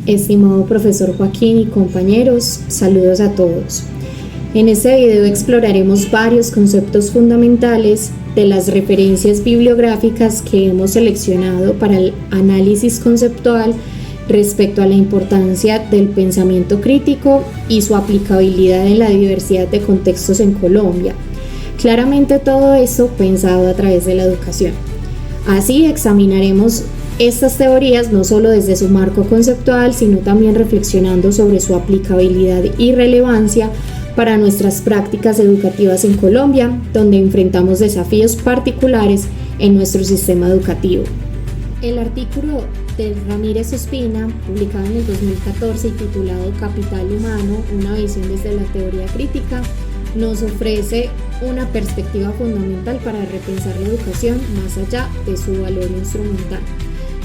Estimado profesor Joaquín y compañeros, saludos a todos. En este video exploraremos varios conceptos fundamentales de las referencias bibliográficas que hemos seleccionado para el análisis conceptual respecto a la importancia del pensamiento crítico y su aplicabilidad en la diversidad de contextos en Colombia. Claramente todo esto pensado a través de la educación. Así examinaremos estas teorías no solo desde su marco conceptual, sino también reflexionando sobre su aplicabilidad y relevancia para nuestras prácticas educativas en Colombia, donde enfrentamos desafíos particulares en nuestro sistema educativo. El artículo de Ramírez Ospina, publicado en el 2014 y titulado Capital Humano, una visión desde la teoría crítica, nos ofrece una perspectiva fundamental para repensar la educación más allá de su valor instrumental.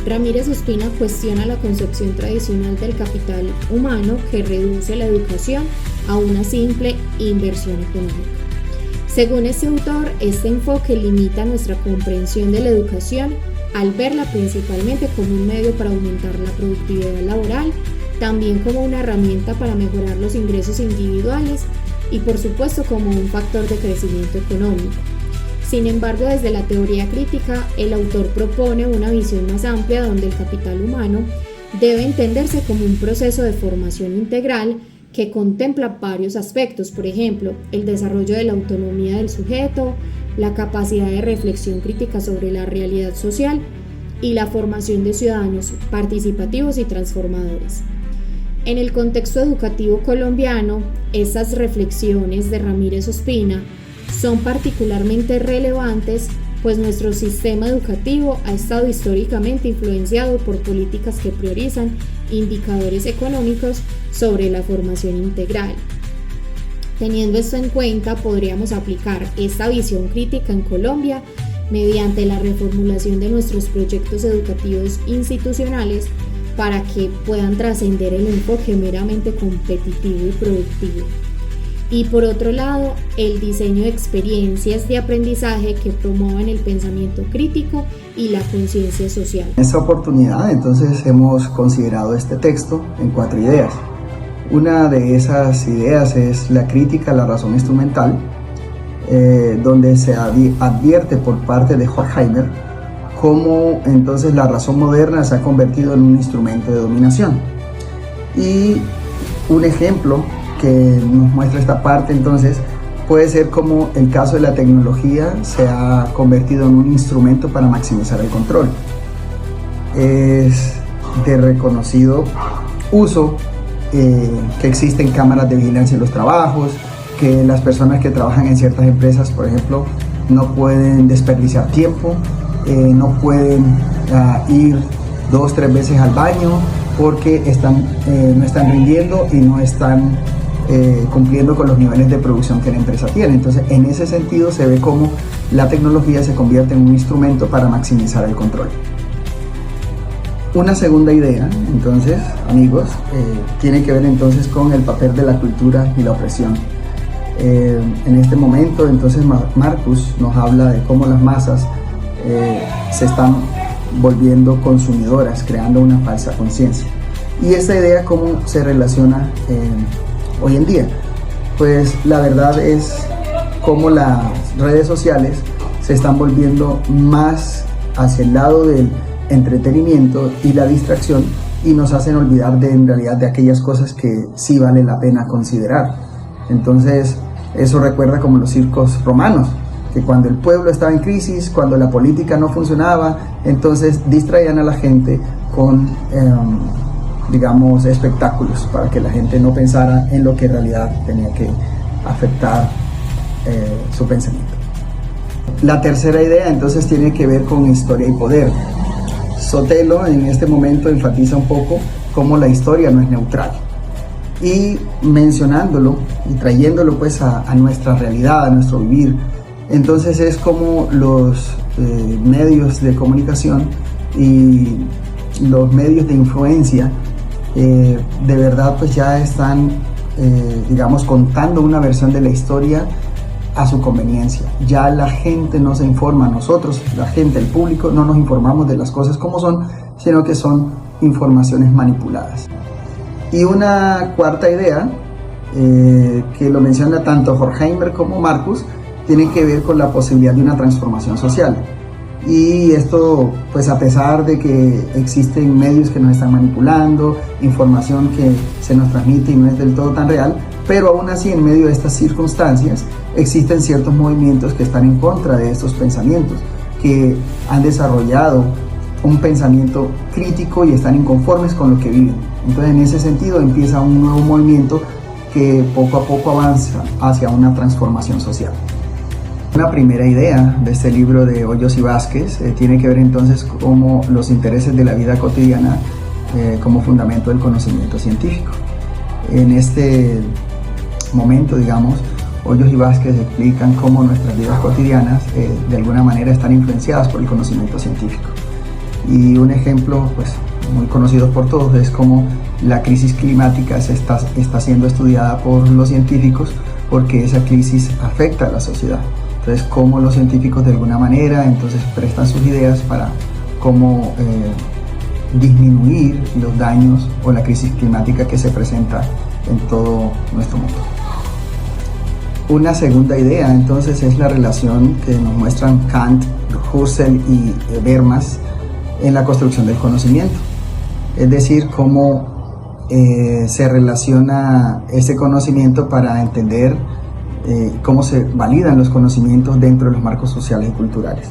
Ramírez Ospina cuestiona la concepción tradicional del capital humano que reduce la educación a una simple inversión económica. Según este autor, este enfoque limita nuestra comprensión de la educación al verla principalmente como un medio para aumentar la productividad laboral, también como una herramienta para mejorar los ingresos individuales y por supuesto como un factor de crecimiento económico. Sin embargo, desde la teoría crítica, el autor propone una visión más amplia donde el capital humano debe entenderse como un proceso de formación integral que contempla varios aspectos, por ejemplo, el desarrollo de la autonomía del sujeto, la capacidad de reflexión crítica sobre la realidad social y la formación de ciudadanos participativos y transformadores. En el contexto educativo colombiano, estas reflexiones de Ramírez Ospina son particularmente relevantes, pues nuestro sistema educativo ha estado históricamente influenciado por políticas que priorizan indicadores económicos sobre la formación integral. Teniendo esto en cuenta, podríamos aplicar esta visión crítica en Colombia mediante la reformulación de nuestros proyectos educativos institucionales para que puedan trascender el enfoque meramente competitivo y productivo. Y por otro lado, el diseño de experiencias de aprendizaje que promuevan el pensamiento crítico y la conciencia social. En esta oportunidad, entonces, hemos considerado este texto en 4 ideas. Una de esas ideas es la crítica a la razón instrumental, donde se advierte por parte de Horkheimer cómo entonces la razón moderna se ha convertido en un instrumento de dominación. Y un ejemplo que nos muestra esta parte entonces puede ser como el caso de la tecnología se ha convertido en un instrumento para maximizar el control. Es de reconocido uso que existen cámaras de vigilancia en los trabajos, que las personas que trabajan en ciertas empresas, por ejemplo, no pueden desperdiciar tiempo, no pueden ir 2-3 veces al baño porque no están rindiendo y no están cumpliendo con los niveles de producción que la empresa tiene. Entonces, en ese sentido se ve cómo la tecnología se convierte en un instrumento para maximizar el control. Una segunda idea, entonces, amigos, tiene que ver entonces con el papel de la cultura y la opresión. En este momento, entonces, Marcus nos habla de cómo las masas se están volviendo consumidoras, creando una falsa conciencia. Y esta idea, ¿cómo se relaciona hoy en día? Pues la verdad es cómo las redes sociales se están volviendo más hacia el lado del entretenimiento y la distracción y nos hacen olvidar en realidad de aquellas cosas que sí vale la pena considerar. Entonces eso recuerda como los circos romanos, que cuando el pueblo estaba en crisis, cuando la política no funcionaba, entonces distraían a la gente con digamos, espectáculos para que la gente no pensara en lo que en realidad tenía que afectar su pensamiento. La tercera idea entonces tiene que ver con historia y poder. Sotelo en este momento enfatiza un poco cómo la historia no es neutral y mencionándolo y trayéndolo pues a nuestra realidad, a nuestro vivir. Entonces es como los medios de comunicación y los medios de influencia de verdad pues ya están digamos contando una versión de la historia a su conveniencia. Ya la gente no se informa, nosotros, la gente, el público, no nos informamos de las cosas como son, sino que son informaciones manipuladas. Y una cuarta idea, que lo menciona tanto Horkheimer como Marcus, tiene que ver con la posibilidad de una transformación social. Y esto, pues a pesar de que existen medios que nos están manipulando, información que se nos transmite y no es del todo tan real, pero aún así en medio de estas circunstancias existen ciertos movimientos que están en contra de estos pensamientos, que han desarrollado un pensamiento crítico y están inconformes con lo que viven. Entonces en ese sentido empieza un nuevo movimiento que poco a poco avanza hacia una transformación social. Una primera idea de este libro de Hoyos y Vázquez tiene que ver entonces cómo los intereses de la vida cotidiana como fundamento del conocimiento científico. En este momento, digamos, Hoyos y Vázquez explican cómo nuestras vidas cotidianas de alguna manera están influenciadas por el conocimiento científico. Y un ejemplo pues, muy conocido por todos es cómo la crisis climática está siendo estudiada por los científicos porque esa crisis afecta a la sociedad. Entonces, cómo los científicos de alguna manera entonces prestan sus ideas para cómo disminuir los daños o la crisis climática que se presenta en todo nuestro mundo. Una segunda idea entonces es la relación que nos muestran Kant, Husserl y Habermas en la construcción del conocimiento. Es decir, cómo se relaciona ese conocimiento para entender cómo se validan los conocimientos dentro de los marcos sociales y culturales.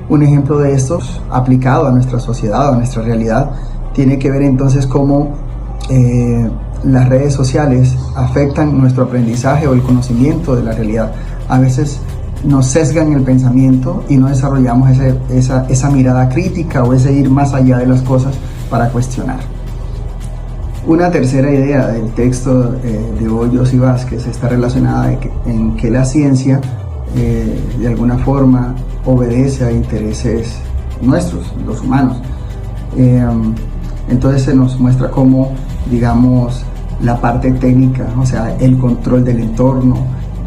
Un ejemplo de estos, aplicado a nuestra sociedad, a nuestra realidad, tiene que ver entonces cómo las redes sociales afectan nuestro aprendizaje o el conocimiento de la realidad. A veces nos sesgan el pensamiento y no desarrollamos esa mirada crítica o ese ir más allá de las cosas para cuestionar. Una tercera idea del texto de Hoyos y Vázquez está relacionada en que la ciencia de alguna forma obedece a intereses nuestros, los humanos. Entonces se nos muestra cómo, digamos, la parte técnica, o sea, el control del entorno,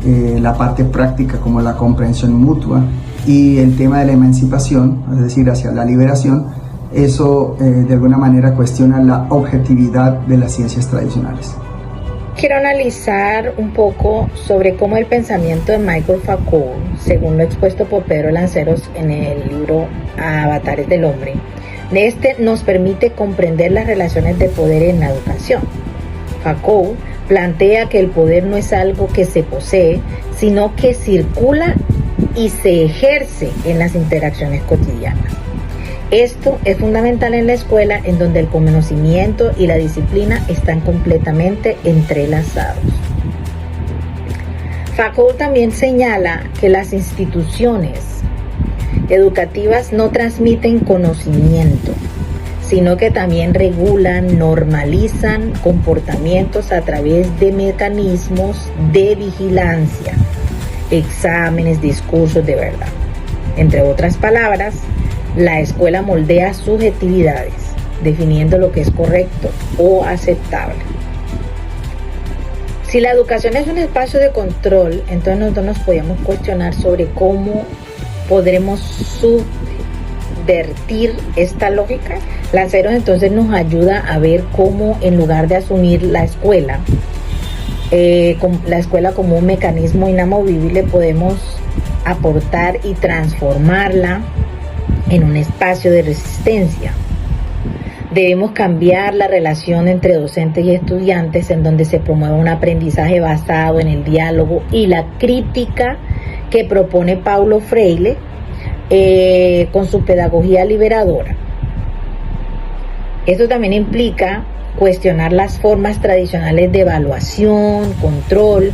la parte práctica como la comprensión mutua y el tema de la emancipación, es decir, hacia la liberación, eso de alguna manera cuestiona la objetividad de las ciencias tradicionales. Quiero analizar un poco sobre cómo el pensamiento de Michael Foucault, según lo expuesto por Pedro Lanceros en el libro Avatares del Hombre, nos permite comprender las relaciones de poder en la educación. Foucault plantea que el poder no es algo que se posee, sino que circula y se ejerce en las interacciones cotidianas. Esto es fundamental en la escuela, en donde el conocimiento y la disciplina están completamente entrelazados. Foucault también señala que las instituciones educativas no transmiten conocimiento, sino que también regulan, normalizan comportamientos a través de mecanismos de vigilancia, exámenes, discursos de verdad. Entre otras palabras, la escuela moldea subjetividades, definiendo lo que es correcto o aceptable. Si la educación es un espacio de control, entonces nosotros nos podíamos cuestionar sobre cómo podremos subvertir esta lógica. Lanceros entonces nos ayuda a ver cómo, en lugar de asumir la escuela como un mecanismo inamovible, podemos aportar y transformarla en un espacio de resistencia. Debemos cambiar la relación entre docentes y estudiantes, en donde se promueve un aprendizaje basado en el diálogo y la crítica que propone Paulo Freire con su pedagogía liberadora. Esto también implica cuestionar las formas tradicionales de evaluación, control,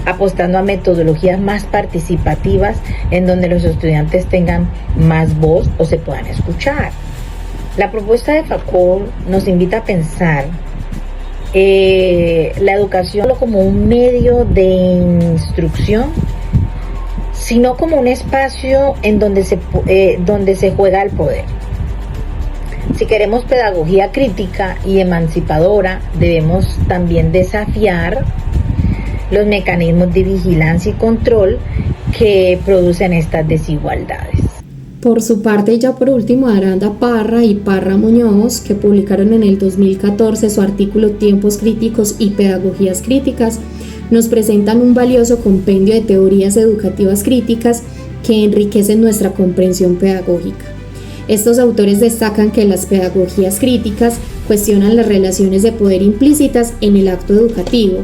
apostando a metodologías más participativas en donde los estudiantes tengan más voz o se puedan escuchar. La propuesta de Foucault nos invita a pensar la educación no como un medio de instrucción, sino como un espacio en donde se juega el poder. Si queremos pedagogía crítica y emancipadora, debemos también desafiar los mecanismos de vigilancia y control que producen estas desigualdades. Por su parte, y ya por último, Aranda Parra y Parra Muñoz, que publicaron en el 2014 su artículo Tiempos críticos y pedagogías críticas, nos presentan un valioso compendio de teorías educativas críticas que enriquecen nuestra comprensión pedagógica. Estos autores destacan que las pedagogías críticas cuestionan las relaciones de poder implícitas en el acto educativo.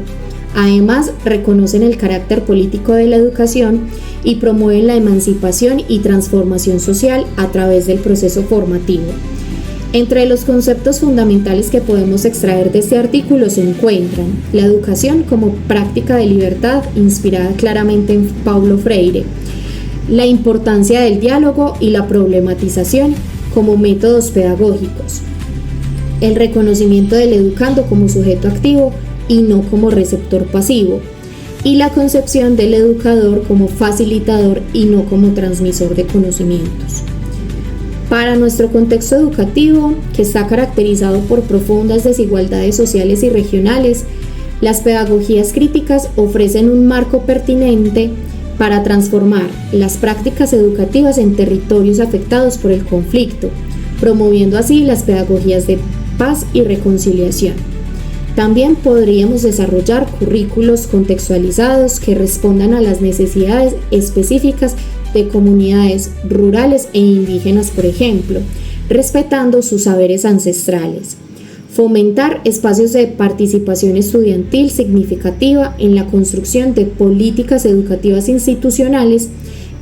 Además, reconocen el carácter político de la educación y promueven la emancipación y transformación social a través del proceso formativo. Entre los conceptos fundamentales que podemos extraer de este artículo se encuentran la educación como práctica de libertad inspirada claramente en Paulo Freire, la importancia del diálogo y la problematización como métodos pedagógicos, el reconocimiento del educando como sujeto activo y no como receptor pasivo, y la concepción del educador como facilitador y no como transmisor de conocimientos. Para nuestro contexto educativo, que está caracterizado por profundas desigualdades sociales y regionales, las pedagogías críticas ofrecen un marco pertinente para transformar las prácticas educativas en territorios afectados por el conflicto, promoviendo así las pedagogías de paz y reconciliación. También podríamos desarrollar currículos contextualizados que respondan a las necesidades específicas de comunidades rurales e indígenas, por ejemplo, respetando sus saberes ancestrales. Fomentar espacios de participación estudiantil significativa en la construcción de políticas educativas institucionales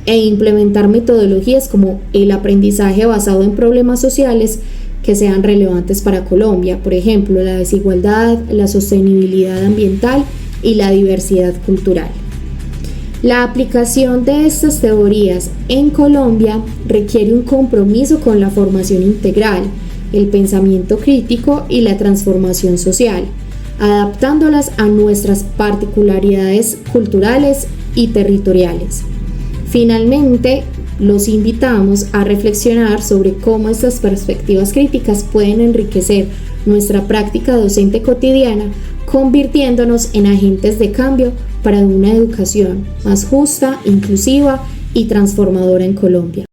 e implementar metodologías como el aprendizaje basado en problemas sociales que sean relevantes para Colombia, por ejemplo, la desigualdad, la sostenibilidad ambiental y la diversidad cultural. La aplicación de estas teorías en Colombia requiere un compromiso con la formación integral, el pensamiento crítico y la transformación social, adaptándolas a nuestras particularidades culturales y territoriales. Finalmente, los invitamos a reflexionar sobre cómo estas perspectivas críticas pueden enriquecer nuestra práctica docente cotidiana, convirtiéndonos en agentes de cambio para una educación más justa, inclusiva y transformadora en Colombia.